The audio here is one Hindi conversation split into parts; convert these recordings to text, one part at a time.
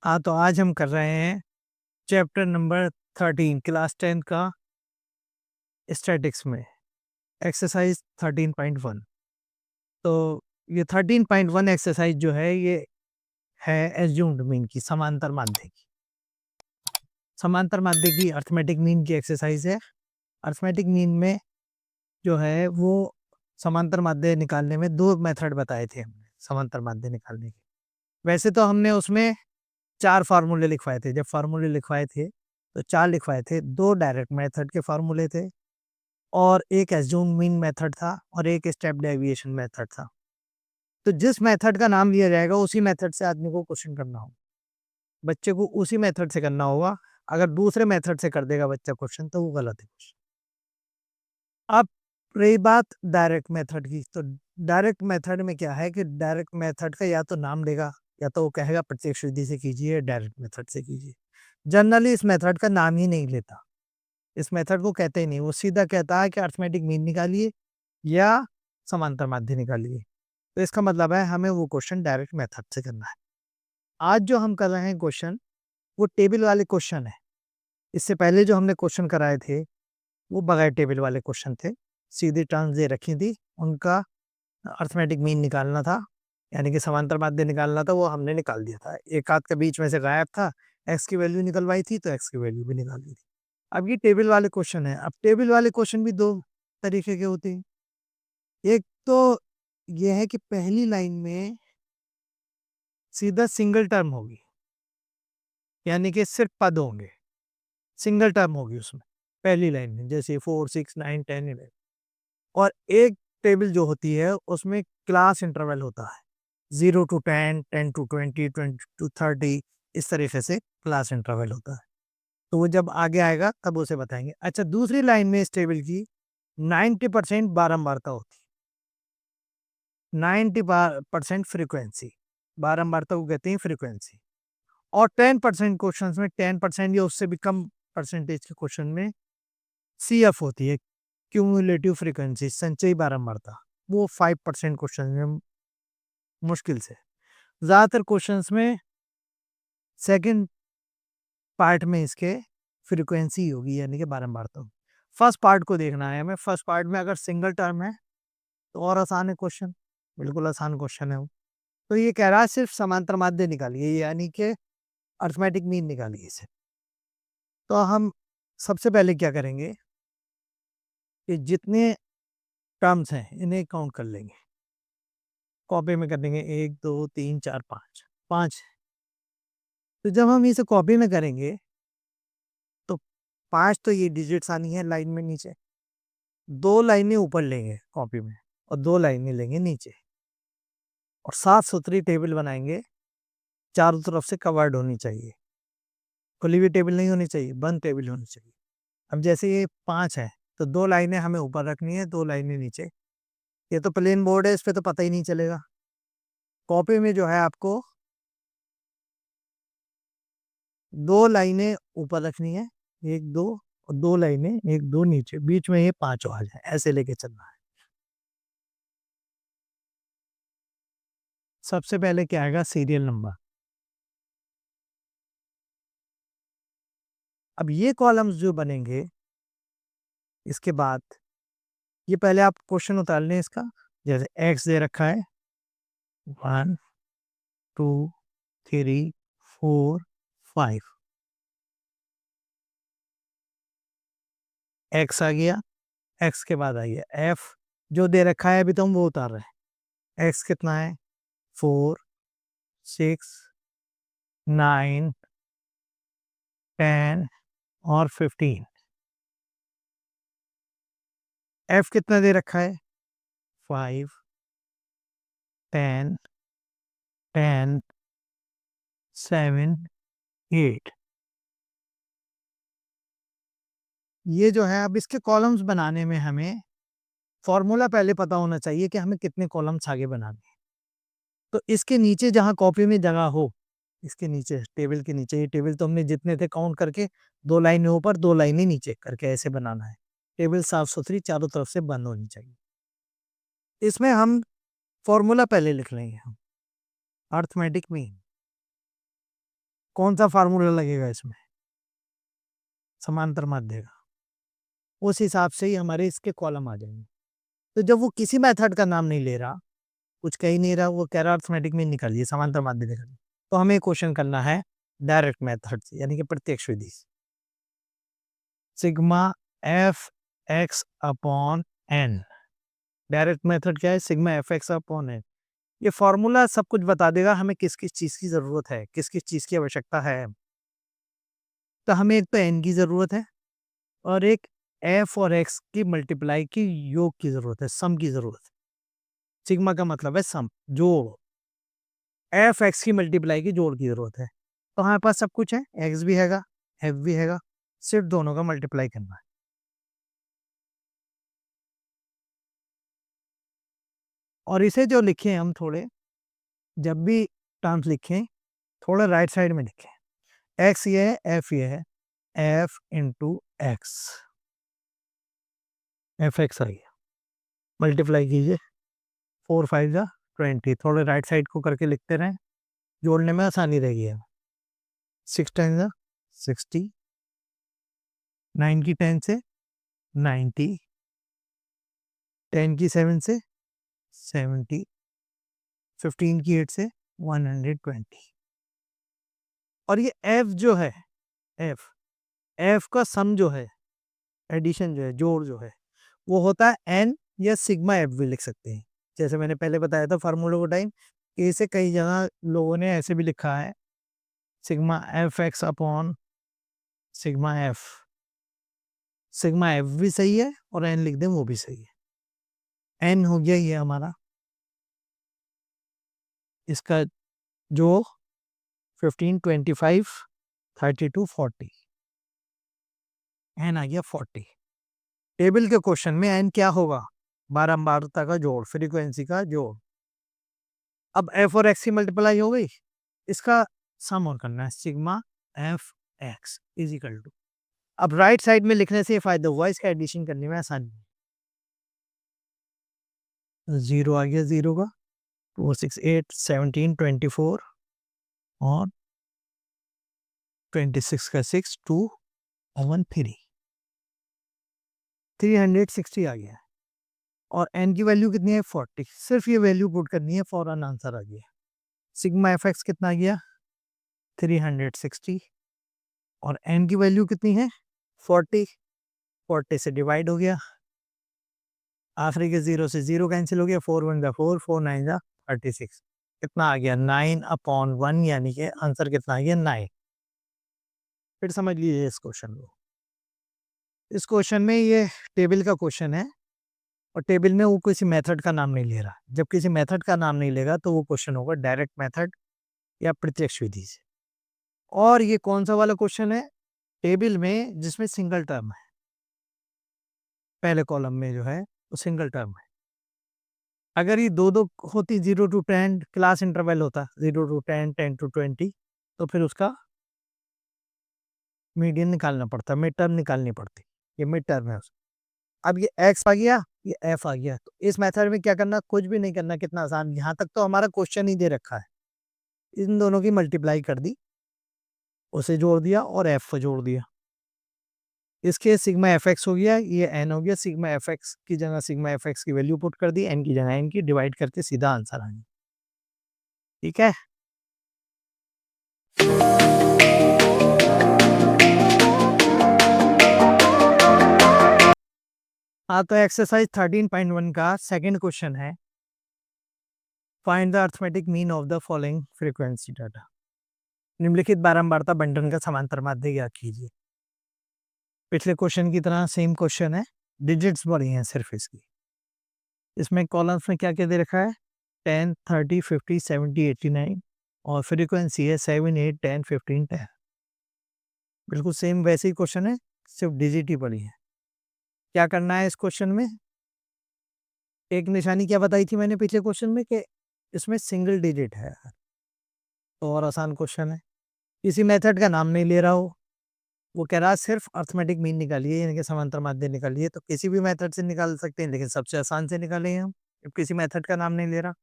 हाँ, तो आज हम कर रहे हैं चैप्टर नंबर 13 क्लास 10 का स्टैटिक्स में एक्सरसाइज 13.1। तो ये 13.1 एक्सरसाइज जो है ये है एज्यूम्ड मीन की, समांतर माध्य की। समांतर माध्य की अर्थमेटिक मीन की एक्सरसाइज है। अर्थमेटिक मीन में जो है वो समांतर माध्य निकालने में दो मेथड बताए थे हमने समांतर माध्य निकालने के। वैसे तो हमने उसमें 4 फार्मूले लिखवाए थे। जब फार्मूले लिखवाए थे तो 4 लिखवाए थे। 2 डायरेक्ट मेथड के फार्मूले थे और एक एज्यूम मीन मेथड था और एक स्टेप डेविएशन मेथड था। तो जिस मेथड का नाम लिया जाएगा उसी मेथड से आदमी को क्वेश्चन करना होगा, बच्चे को उसी मेथड से करना होगा। अगर दूसरे मेथड से कर देगा बच्चा क्वेश्चन तो वो गलत है क्वेश्चन। अब रही बात डायरेक्ट मेथड की, तो डायरेक्ट मेथड में क्या है कि डायरेक्ट मेथड का या तो नाम देगा या तो वो कहेगा प्रत्यक्ष विधि से कीजिए, डायरेक्ट मेथड से कीजिए। जनरली इस मेथड का नाम ही नहीं लेता, इस मेथड को कहते ही नहीं। वो सीधा कहता है कि अर्थमेटिक मीन निकालिए या समांतर माध्य निकालिए। तो इसका मतलब है हमें वो क्वेश्चन डायरेक्ट मेथड से करना है। आज जो हम कर रहे हैं क्वेश्चन वो टेबल वाले क्वेश्चन है। इससे पहले जो हमने क्वेश्चन कराए थे वो बगैर टेबल वाले क्वेश्चन थे, सीधी टर्म्स दे रखी थी, उनका अर्थमेटिक मीन निकालना था, यानी कि समांतर माध्य निकालना था। वो हमने निकाल दिया था। एक आध का बीच में से गायब था, एक्स की वैल्यू निकलवाई थी तो एक्स की वैल्यू भी निकाल दी थी। अब ये टेबल वाले क्वेश्चन है। अब टेबल वाले क्वेश्चन भी दो तरीके के होते हैं। एक तो ये है कि पहली लाइन में सीधा सिंगल टर्म होगी, यानी कि सिर्फ पद होंगे, सिंगल टर्म होगी उसमें पहली लाइन में, जैसे 4 6 9 10 11। और एक टेबल जो होती है उसमें क्लास इंटरवल होता है, 0 to 10, 10 to 20, 20 to 30, इस तरीके से क्लास इंटरवल होता है। तो वो जब आगे आएगा तब उसे बताएंगे। अच्छा, दूसरी लाइन में इस टेबल की 90% बारंबारता होती है, 90% फ्रीक्वेंसी, बारंबारता को कहते हैं फ्रीक्वेंसी। और 10% क्वेश्चन में 10% या उससे भी कम परसेंटेज के क्वेश्चन में CF होती है, क्यूमुलेटिव फ्रीक्वेंसी, संचयी बारंबारता। वो 5% क्वेश्चन में मुश्किल से। ज्यादातर क्वेश्चंस में सेकंड पार्ट में इसके फ्रीक्वेंसी होगी, यानी कि बारंबारता। फर्स्ट पार्ट को देखना है हमें। फर्स्ट पार्ट में अगर सिंगल टर्म है तो और आसान है क्वेश्चन, बिल्कुल आसान क्वेश्चन है वो। तो ये कह रहा है सिर्फ समांतर माध्य निकालिए, यानी कि अर्थमेटिक मीन निकालिए इसे। तो हम सबसे पहले क्या करेंगे कि जितने टर्म्स हैं इन्हें काउंट कर लेंगे, कॉपी में कर देंगे। 1 2 3 4 5, 5। तो जब हम इसे कॉपी में करेंगे तो 5 तो ये डिजिट्स आनी है लाइन में नीचे, 2 लाइनें ऊपर लेंगे कॉपी में और 2 लाइनें लेंगे नीचे, और साफ सुथरी टेबल बनाएंगे, चारों तरफ से कवर्ड होनी चाहिए, खुली हुई टेबल नहीं होनी चाहिए, बंद टेबल होनी चाहिए। अब जैसे ये 5 है तो 2 लाइनें हमें ऊपर रखनी है, 2 लाइनें नीचे। ये तो प्लेन बोर्ड है, इस पे तो पता ही नहीं चलेगा। कॉपी में जो है आपको 2 लाइनें ऊपर रखनी है, 1 2, और 2 लाइनें 1 2 नीचे, बीच में ये 5 आ जाए, ऐसे लेके चलना है। सबसे पहले क्या आएगा, सीरियल नंबर। अब ये कॉलम्स जो बनेंगे इसके बाद, ये पहले आप क्वेश्चन उतार लें इसका। जैसे एक्स दे रखा है 1 2 3 4 5, एक्स आ गया। एक्स के बाद आ गया एफ जो दे रखा है, अभी तो हम वो उतार रहे हैं। एक्स कितना है, 4 6 9 10 और 15। एफ कितना दे रखा है, 5 10 10 7 8। ये जो है, अब इसके कॉलम्स बनाने में हमें फॉर्मूला पहले पता होना चाहिए कि हमें कितने कॉलम्स आगे बनाने हैं। तो इसके नीचे जहां कॉपी में जगह हो, इसके नीचे टेबल के नीचे, ये टेबल तो हमने जितने थे काउंट करके 2 लाइनें ऊपर 2 लाइनें नीचे करके ऐसे बनाना है। टेबल साफ सुथरी चारों तरफ से बंद होनी चाहिए। इसमें हम फॉर्मूला पहले लिख लेंगे, हम अर्थमेटिक मीन। कौन सा फार्मूला लगेगा इसमें? समांतर माध्य का। उस हिसाब से ही हमारे इसके कॉलम आ जाएंगे। तो जब वो किसी मेथड का नाम नहीं ले रहा, कुछ कह ही नहीं रहा, वो कह रहा अर्थमेटिक मीन निकालिए, समांतर माध्य निकालिए, तो हमें क्वेश्चन करना है डायरेक्ट मेथड से, यानी कि प्रत्यक्ष विधि से। Sigma F x upon N, direct method क्या है? Sigma F x upon N. ये फॉर्मूला सब कुछ बता देगा हमें किस किस चीज की जरूरत है, किस किस चीज की आवश्यकता है। तो हमें एक तो एन की जरूरत है और एक एफ और एक्स की मल्टीप्लाई की योग की जरूरत है, सम की जरूरत है। सिग्मा का मतलब है सम, जोड़। एफ एक्स की मल्टीप्लाई की जोड़ की जरूरत है। तो हमारे पास सब कुछ है, एक्स भी हैगा, एफ भी हैगा, सिर्फ दोनों का मल्टीप्लाई करना है। और इसे जो लिखे हम थोड़े, जब भी टर्म्स लिखें थोड़ा राइट साइड में लिखें। एक्स ये है, एफ ये है, F into X, F X आ गया, मल्टीप्लाई कीजिए, 4 5 जा 20, थोड़े राइट साइड को करके लिखते रहें, जोड़ने में आसानी रहेगी। 6 10 जा 60, 9 की 10 से 90, 10 की 7 से 70, 15 की 8 से 120। और ये एफ जो है, एफ एफ का सम जो है, एडिशन जो है, जोड़ जो है, वो होता है एन या सिग्मा एफ भी लिख सकते हैं। जैसे मैंने पहले बताया था फार्मूला को टाइम, इसे कई जगह लोगों ने ऐसे भी लिखा है, sigma F x upon sigma F. Sigma F भी सही है और एन लिख दें वो भी सही है। एन हो गया ये हमारा, इसका जो 15 25 32 40, एन आ गया 40। टेबल के क्वेश्चन में एन क्या होगा? बारंबारता का जोड़, फ्रीक्वेंसी का जोड़। अब एफ और एक्स की मल्टीप्लाई हो गई, इसका सम और करना है, sigma F X is equal to. अब राइट साइड में लिखने से ये फायदा हुआ, इसका एडिशन करने में आसानी है। 0 आ गया, 0 का 4 6 8 17 24 और 26 का 6 2 1 3, 360 आ गया। और एन की वैल्यू कितनी है? 40। सिर्फ ये वैल्यू पुट करनी है, फौरन आंसर आ गया। सिग्मा एफ एक्स कितना आ गया? 360। और एन की वैल्यू कितनी है? 40। 40 से डिवाइड हो गया, आखिरी के 0 से 0 कैंसिल हो गया, 4 1 जा 4 4 9 जा 36। कितना आ गया? 9/1, यानी कि आंसर कितना आ गया? 9। फिर समझ लीजिए इस क्वेश्चन को। इस क्वेश्चन में ये टेबल का क्वेश्चन है और टेबल में वो किसी मेथड का नाम नहीं ले रहा। जब किसी मेथड का नाम नहीं लेगा तो वो क्वेश्चन होगा डायरेक्ट मेथड या प्रत्यक्ष विधि से। और ये कौन सा वाला क्वेश्चन है? टेबल में जिसमें सिंगल टर्म है, पहले कॉलम में जो है वो सिंगल टर्म है। अगर ये दो दो होती, 0 to 10 क्लास इंटरवल होता, 0 to 10 10 to 20, तो फिर उसका मीडियन निकालना पड़ता, मिड टर्म निकालनी पड़ती। ये मिड टर्म है उसका। अब ये एक्स आ गया, ये एफ आ गया, तो इस मेथड में क्या करना? कुछ भी नहीं करना, कितना आसान। यहाँ तक तो हमारा क्वेश्चन ही दे रखा है, इन दोनों की मल्टीप्लाई कर दी, उसे जोड़ दिया और एफ को जोड़ दिया। इसके सिग्मा एफ एक्स हो गया, ये एन हो गया। सिग्मा एफ एक्स की जगह सिग्मा एफ एक्स की वैल्यू पुट कर दी, एन की जगह एन की, डिवाइड करके सीधा आंसर आ गया। ठीक है। हाँ, तो एक्सरसाइज 13.1 का सेकंड क्वेश्चन है, find the arithmetic mean of the following frequency data. निम्नलिखित बारंबारता बंटन का समांतर माध्य ज्ञात कीजिए। पिछले क्वेश्चन की तरह सेम क्वेश्चन है, डिजिट्स बड़ी हैं सिर्फ इसकी। इसमें कॉलम्स में क्या क्या दे रखा है? 10 30 50 70 89 और फ्रीक्वेंसी है 7 8 10 15 10। बिल्कुल सेम वैसे ही क्वेश्चन है, सिर्फ डिजिट ही बड़ी है। क्या करना है इस क्वेश्चन में? एक निशानी क्या बताई थी मैंने पिछले क्वेश्चन में कि इसमें सिंगल डिजिट है, तो और आसान क्वेश्चन है। किसी मेथड का नाम नहीं ले रहा हो, वो कह रहा है सिर्फ अर्थमेटिक मीन निकालिए, यानी कि समांतर माध्य निकालिए। तो किसी भी मेथड से निकाल सकते हैं, लेकिन सबसे आसान से निकालेंगे हम, जब किसी मेथड का नाम नहीं ले रहा।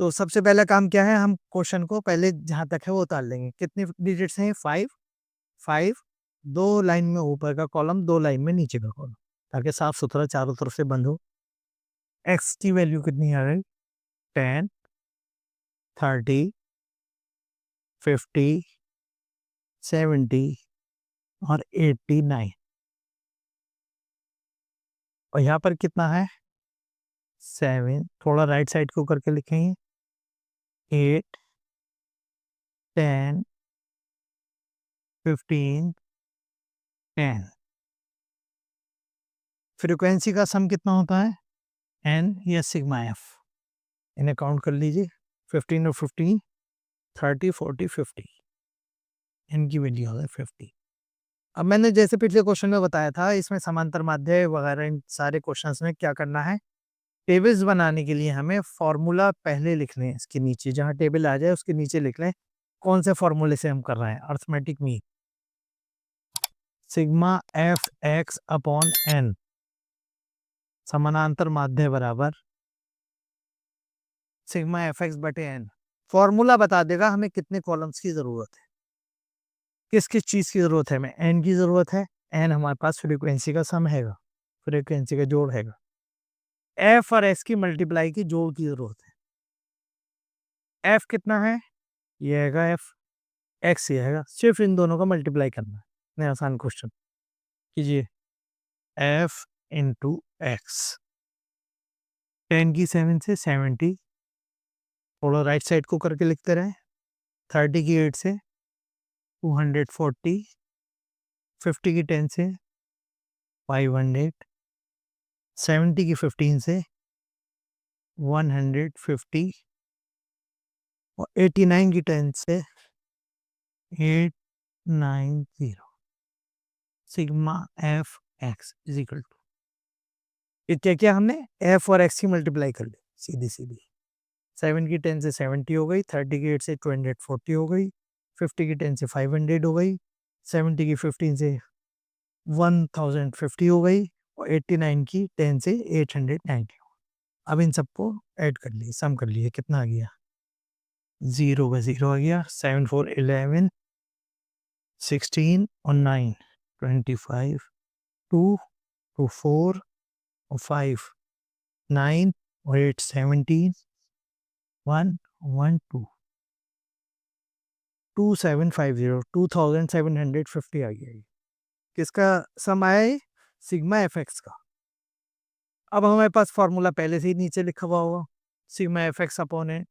तो सबसे पहला काम क्या है, हम क्वेश्चन को पहले जहाँ तक है वो उतार लेंगे। कितने डिजिट्स हैं? 5 5 2 लाइन में ऊपर का कॉलम, 2 लाइन में नीचे का कॉलम, ताकि साफ-सुथरा चारों तरफ से बंद हो। x की वैल्यू कितनी आ रही? 10 30 50 70 और 89 और यहाँ पर कितना है? 7, थोड़ा राइट साइड को करके लिखेंगे। 8 10 15 10। फ्रीक्वेंसी का सम कितना होता है? n या सिग्मा f। इन्हें काउंट कर लीजिए। 15 और 15 30 40 50। n की वैल्यू होगा 50। अब मैंने जैसे पिछले क्वेश्चन में बताया था, इसमें समांतर माध्य वगैरह इन सारे क्वेश्चंस में क्या करना है, टेबल्स बनाने के लिए हमें फॉर्मूला पहले लिखने हैं। इसके नीचे जहाँ टेबल आ जाए उसके नीचे लिख लें कौन से फॉर्मूले से हम कर रहे हैं। Arithmetic mean sigma F x upon N समानांतर माध्य बराबर सिग्मा एफ एक्स बटे एन। फॉर्मूला बता देगा हमें कितने कॉलम्स की जरूरत है, किस किस चीज की जरूरत है। हमें एन की जरूरत है। एन हमारे पास फ्रीक्वेंसी का सम हैगा, फ्रीक्वेंसी का जोड़ हैगा। एफ और एस की मल्टीप्लाई की जोड़ की जरूरत है। एफ कितना है? ये हैगा एफ, एक्स ये हैगा। सिर्फ इन दोनों का मल्टीप्लाई करना है। इतने आसान क्वेश्चन कीजिए। एफ इंटू एक्स, 10 की 7 से 70, थोड़ा राइट साइड को करके लिखते रहे। 30 की 8 से 240, 50 की 10 से 500, 70 की 15 से 150 और 89 की 10 से 890। Sigma F X is equal to, ये क्या किया हमने? एफ और एक्स की मल्टीप्लाई कर ली सीधी सीधी। 7 की 10 से 70 हो गई, 30 की 8 से 240 हो गई, 50 की 10 से 500 हो गई, 70 की 15 से 1050 हो गई और 89 की 10 से 890 हो गई। अब इन सबको ऐड कर लिए, सम कर लिए, कितना आ गया? 0 का 0 आ गया। 7 4 11 16 और 9 25, 2 2 4 और 5 9 और 8 17 1 1 2 2750 2750 आ गया। किसका सम आया है? सिग्मा एफ एक्स का। अब हमारे पास फॉर्मूला पहले से ही नीचे लिखा हुआ होगा, सिग्मा एफ एक्स अपॉन है,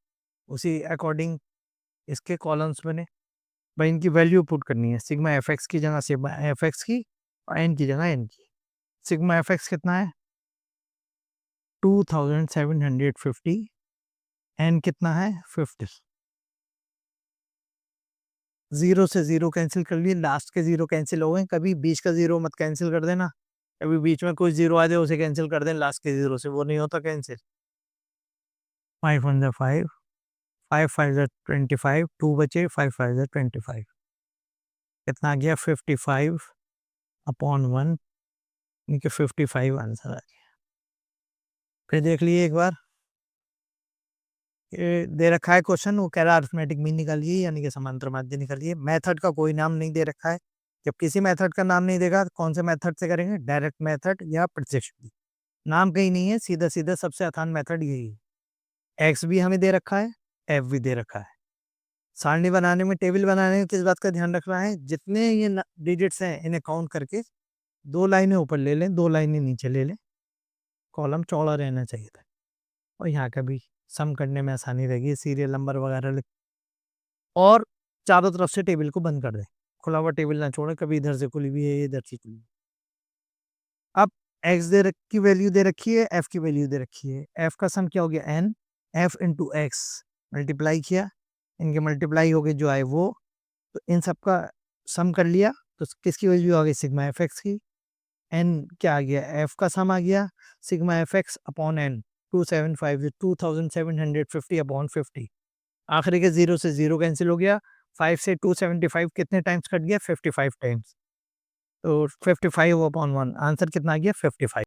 उसी अकॉर्डिंग इसके कॉलम्स बने। भाई इनकी वैल्यू पुट करनी है। सिग्मा एफ एक्स की जगह सिग्मा एफ एक्स की और एन की जगह एन की। सिग्मा एफ एक्स कितना है? 2750। एन कितना है? 50। 0 से 0 कैंसिल कर लिए, लास्ट के 0 कैंसिल हो गए। कभी बीच का 0 मत कैंसिल कर देना, कभी बीच में कोई 0 आ जाए उसे कैंसिल कर दें लास्ट के 0 से, वो नहीं होता कैंसिल। 5 1 5 5 5 25, 2 बचे, 5 5 25। कितना आ गया? 55 अपॉन 1, इनके 55 आंसर आ गया। फिर देख लिए एक बार, ये दे रखा है क्वेश्चन, वो कह रहा है अरिथमेटिक मीन निकालिए यानी कि समांतर माध्य निकालिए। मेथड का कोई नाम नहीं दे रखा है। जब किसी मेथड का नाम नहीं देगा, कौन से मेथड से करेंगे? डायरेक्ट मेथड या प्रत्यक्ष विधि। नाम कहीं नहीं है, सीधा सीधा सबसे आसान मेथड यही है। एक्स भी हमें दे रखा है, एफ भी दे रखा है। सारणी बनाने में, टेबल बनाने में किस बात का ध्यान रखना है? जितने ये डिजिट्स हैं इन्हें काउंट करके 2 लाइनें ऊपर ले लें, 2 लाइनें नीचे ले लें, कॉलम चौड़ा रहना चाहिए था। और यहाँ का भी सम करने में आसानी रहेगी, सीरियल नंबर वगैरह लिख, और चारों तरफ से टेबल को बंद कर दें, खुला हुआ टेबल ना छोड़े, कभी इधर से खुली हुई है, इधर से खुली। अब एक्स की वैल्यू दे रखी है, एफ की वैल्यू दे रखी है। एफ का सम क्या हो गया? N. F into x multiply किया, इनके मल्टीप्लाई हो गए जो आए वो, तो इन सब का सम कर लिया, तो किसकी वैल्यू आ गई? सिग्मा एफ एक्स की। एन क्या आ गया? एफ का सम आ गया, sigma F x upon n 275 2750 upon 50। आखिरी के 0 से 0 कैंसिल हो गया। 5 से 275 कितने टाइम्स कट गया? 55 टाइम्स। तो 55 अपॉन 1, आंसर कितना आ गया? 55।